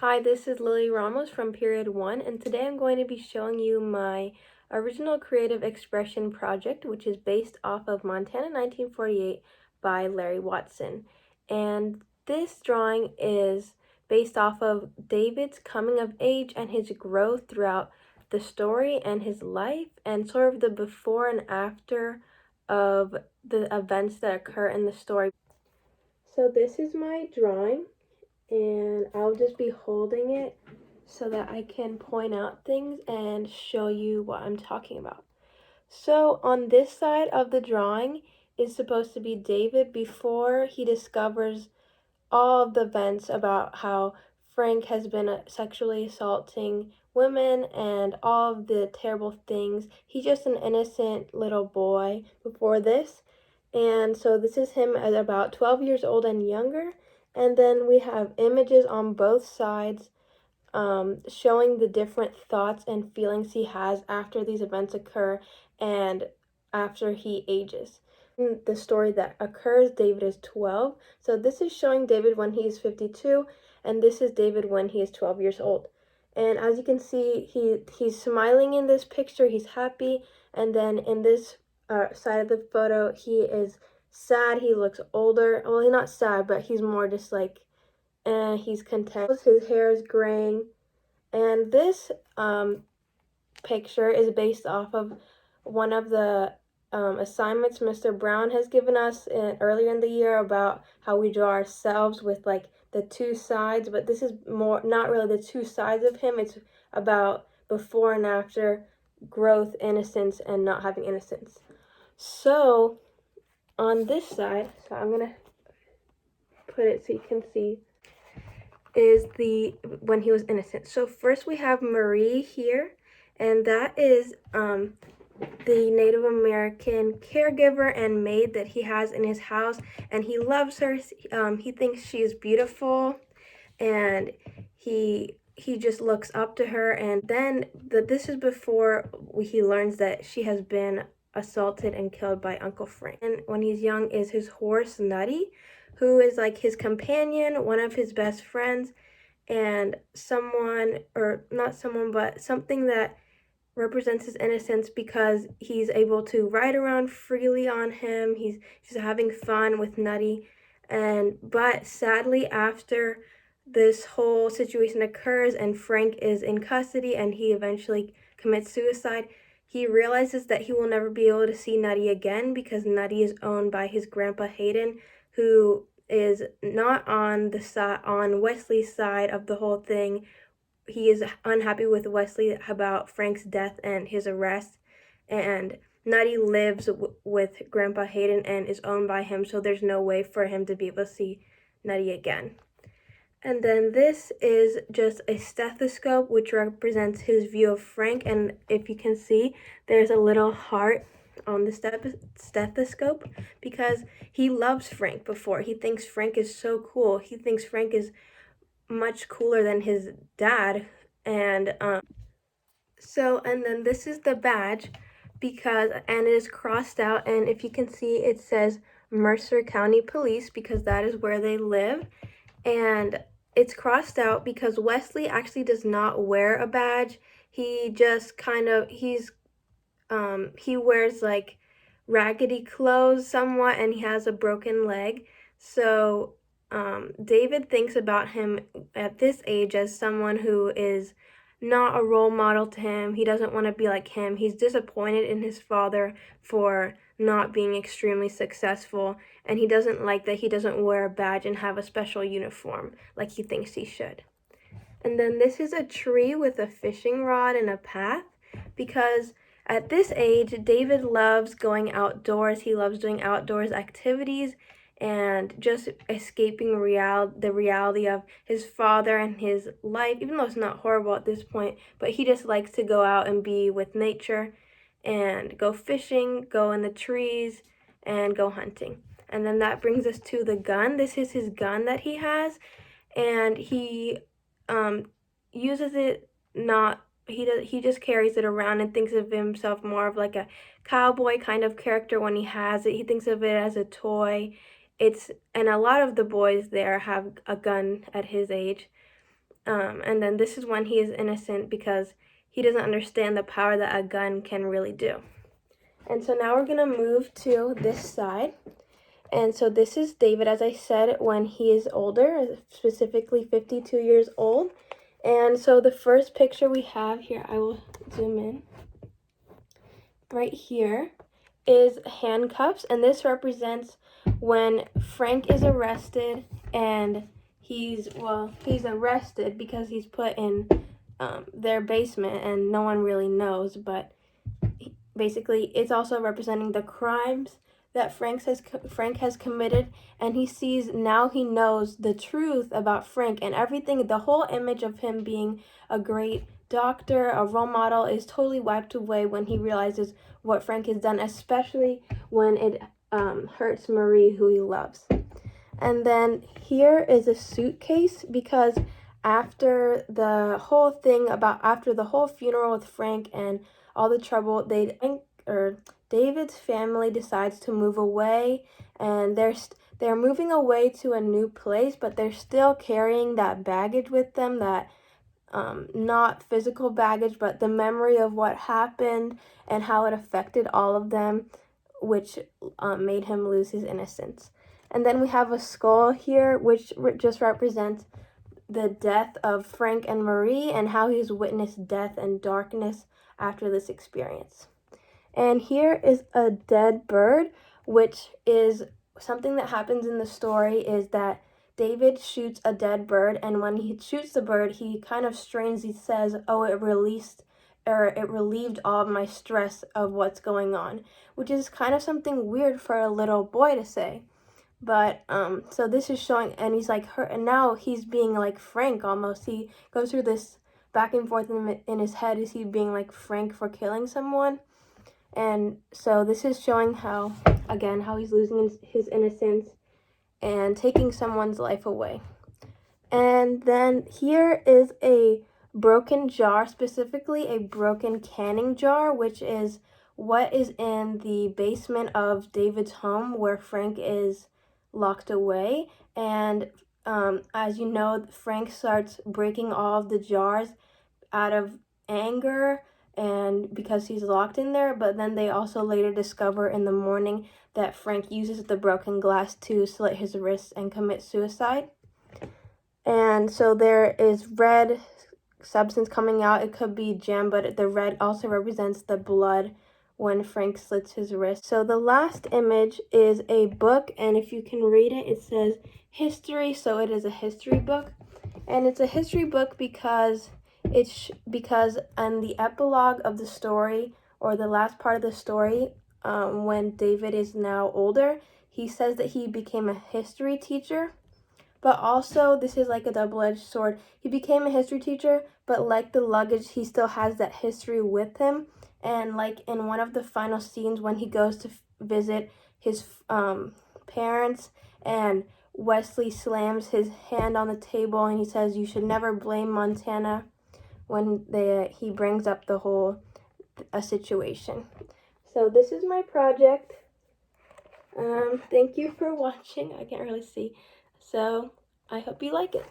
Hi, this is Lily Ramos from Period 1, and today I'm going to be showing you my original creative expression project, which is based off of Montana 1948 by Larry Watson. And this drawing is based off of David's coming of age and his growth throughout the story and his life, and sort of the before and after of the events that occur in the story. So this is my drawing, and I'll just be holding it so that I can point out things and show you what I'm talking about. So on this side of the drawing is supposed to be David before he discovers all of the events about how Frank has been sexually assaulting women and all of the terrible things. He's just an innocent little boy before this. And so this is him at about 12 years old and younger. And then we have images on both sides showing the different thoughts and feelings he has after these events occur and after he ages. In the story that occurs, David is 12. So this is showing David when he is 52, and this is David when he is 12 years old. And as you can see, he's smiling in this picture, he's happy, and then in this side of the photo, he is sad, he looks older. Well, he's not sad, but he's more just like, he's content. His hair is graying. And this picture is based off of one of the assignments Mr. Brown has given us earlier in the year about how we draw ourselves with like the two sides, but this is more not really the two sides of him. It's about before and after growth, innocence, and not having innocence. So on this side, so I'm gonna put it so you can see, is the when he was innocent. So first we have Marie here, and that is the Native American caregiver and maid that he has in his house, and he loves her. He thinks she is beautiful, and he just looks up to her. And then this is before he learns that she has been assaulted and killed by Uncle Frank. And when he's young is his horse Nutty, who is like his companion, one of his best friends, and someone, or not someone, but something that represents his innocence because he's able to ride around freely on him. He's just having fun with Nutty. But sadly, after this whole situation occurs and Frank is in custody and he eventually commits suicide, he realizes that he will never be able to see Nutty again because Nutty is owned by his grandpa Hayden, who is not on Wesley's side of the whole thing. He is unhappy with Wesley about Frank's death and his arrest, and Nutty lives with Grandpa Hayden and is owned by him, so there's no way for him to be able to see Nutty again. And then this is just a stethoscope, which represents his view of Frank, and if you can see, there's a little heart on the stethoscope because he loves Frank before. He thinks Frank is so cool. He thinks Frank is much cooler than his dad. And and then this is the badge and it is crossed out, and if you can see, it says Mercer County Police because that is where they live. And it's crossed out because Wesley actually does not wear a badge. He just he wears like raggedy clothes somewhat, and he has a broken leg. So David thinks about him at this age as someone who is not a role model to him. He doesn't want to be like him. He's disappointed in his father for not being extremely successful, and he doesn't like that he doesn't wear a badge and have a special uniform like he thinks he should. And then this is a tree with a fishing rod and a path because at this age, David loves going outdoors. He loves doing outdoors activities and just escaping the reality of his father and his life, even though it's not horrible at this point, but he just likes to go out and be with nature and go fishing, go in the trees, and go hunting. And then that brings us to the gun. This is his gun that he has, and he uses it not he just carries it around and thinks of himself more of like a cowboy kind of character when he has it. He thinks of it as a toy. And a lot of the boys there have a gun at his age. And then this is when he is innocent because he doesn't understand the power that a gun can really do. And so now we're going to move to this side. And so this is David, as I said, when he is older, specifically 52 years old. And so the first picture we have here, I will zoom in, right here, is handcuffs. And this represents when Frank is arrested, and he's arrested because he's put in their basement and no one really knows, but basically it's also representing the crimes that Frank has committed, and he knows the truth about Frank, and everything, the whole image of him being a great doctor, a role model, is totally wiped away when he realizes what Frank has done, especially when it hurts Marie, who he loves. And then here is a suitcase, because after the whole funeral with Frank and all the trouble, David's family decides to move away, and they're moving away to a new place, but they're still carrying that baggage with them, that not physical baggage, but the memory of what happened and how it affected all of them, which made him lose his innocence. And then we have a skull here, which just represents the death of Frank and Marie and how he's witnessed death and darkness after this experience. And here is a dead bird, which is something that happens in the story, is that David shoots a dead bird, and when he shoots the bird, he kind of strangely says, "Oh, it relieved all of my stress of what's going on," which is kind of something weird for a little boy to say. But so this is showing, and he's like hurt, and now he's being like Frank almost. He goes through this back and forth in his head. Is he being like Frank for killing someone? And so this is showing how he's losing his innocence and taking someone's life away. And then here is a broken jar, specifically a broken canning jar, which is what is in the basement of David's home where Frank is locked away. And as you know, Frank starts breaking all of the jars out of anger and because he's locked in there, but then they also later discover in the morning that Frank uses the broken glass to slit his wrists and commit suicide. And so there is red substance coming out. It could be jam, but the red also represents the blood when Frank slits his wrist. So the last image is a book, and if you can read it, it says history, so it is a history book. And it's a history book because in the epilogue of the story, or the last part of the story, when David is now older, he says that he became a history teacher. But also, this is like a double-edged sword. He became a history teacher, but like the luggage, he still has that history with him. And like in one of the final scenes when he goes to visit his parents, and Wesley slams his hand on the table and he says, "You should never blame Montana," when he brings up the whole situation. So this is my project. Thank you for watching. I can't really see. So I hope you like it.